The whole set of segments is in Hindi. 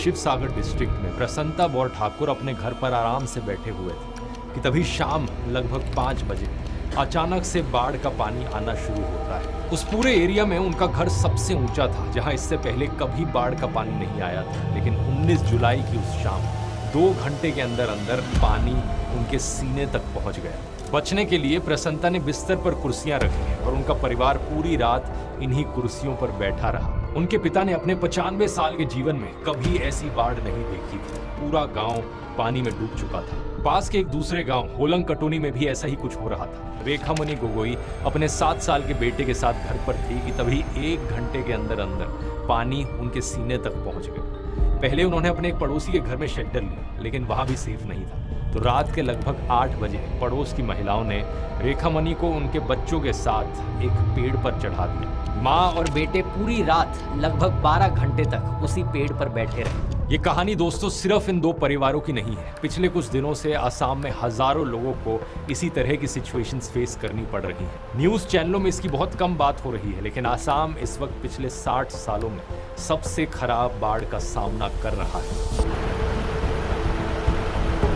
शिवसागर डिस्ट्रिक्ट में प्रसन्नता बौर ठाकुर अपने घर पर आराम से बैठे हुए थे कि तभी शाम लगभग 5 बजे अचानक से बाढ़ का पानी आना शुरू होता है। उस पूरे एरिया में उनका घर सबसे ऊंचा था, जहां इससे पहले कभी बाढ़ का पानी नहीं आया था। लेकिन 19 जुलाई की उस शाम 2 घंटे के अंदर अंदर पानी उनके सीने तक पहुंच गया। बचने के लिए प्रसन्नता ने बिस्तर पर कुर्सियां रखी और उनका परिवार पूरी रात इन्हीं कुर्सियों पर बैठा रहा। उनके पिता ने अपने 95 साल के जीवन में कभी ऐसी बाढ़ नहीं देखी थी। पूरा गांव पानी में डूब चुका था। पास के एक दूसरे गांव होलंग कटोनी में भी ऐसा ही कुछ हो रहा था। रेखामणि गोगोई अपने 7 साल के बेटे के साथ घर पर थी कि तभी 1 घंटे के अंदर अंदर पानी उनके सीने तक पहुंच गया। पहले उन्होंने अपने एक पड़ोसी के घर में शेल्टर लिया, लेकिन वहां भी सेफ नहीं था। तो रात के लगभग 8 बजे पड़ोस की महिलाओं ने रेखामणि को उनके बच्चों के साथ एक पेड़ पर चढ़ा दिया। माँ और बेटे पूरी रात लगभग 12 घंटे तक उसी पेड़ पर बैठे रहे। ये कहानी दोस्तों सिर्फ इन 2 परिवारों की नहीं है। पिछले कुछ दिनों से असम में हजारों लोगों को इसी तरह की सिचुएशंस फेस करनी पड़ रही है। न्यूज चैनलों में इसकी बहुत कम बात हो रही है, लेकिन असम इस वक्त पिछले 60 सालों में सबसे खराब बाढ़ का सामना कर रहा है।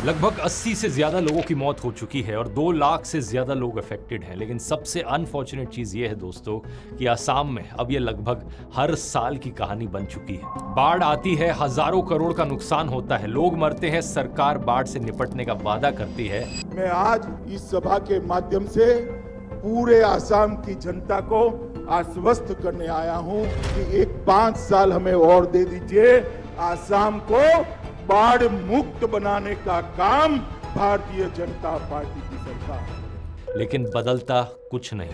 लगभग 80 से ज्यादा लोगों की मौत हो चुकी है और 2 लाख से ज्यादा लोग अफेक्टेड हैं। लेकिन सबसे अनफॉर्चुनेट चीज ये है दोस्तों कि असम में अब ये लगभग हर साल की कहानी बन चुकी है। बाढ़ आती है, हजारों करोड़ का नुकसान होता है, लोग मरते हैं, सरकार बाढ़ से निपटने का वादा करती है। मैं आज इस सभा के माध्यम से पूरे असम की जनता को आश्वस्त करने आया हूं कि एक 5 साल हमें और दे दीजिए। असम को बाढ़ मुक्त बनाने का काम भारतीय जनता पार्टी की सरकार। लेकिन बदलता कुछ नहीं।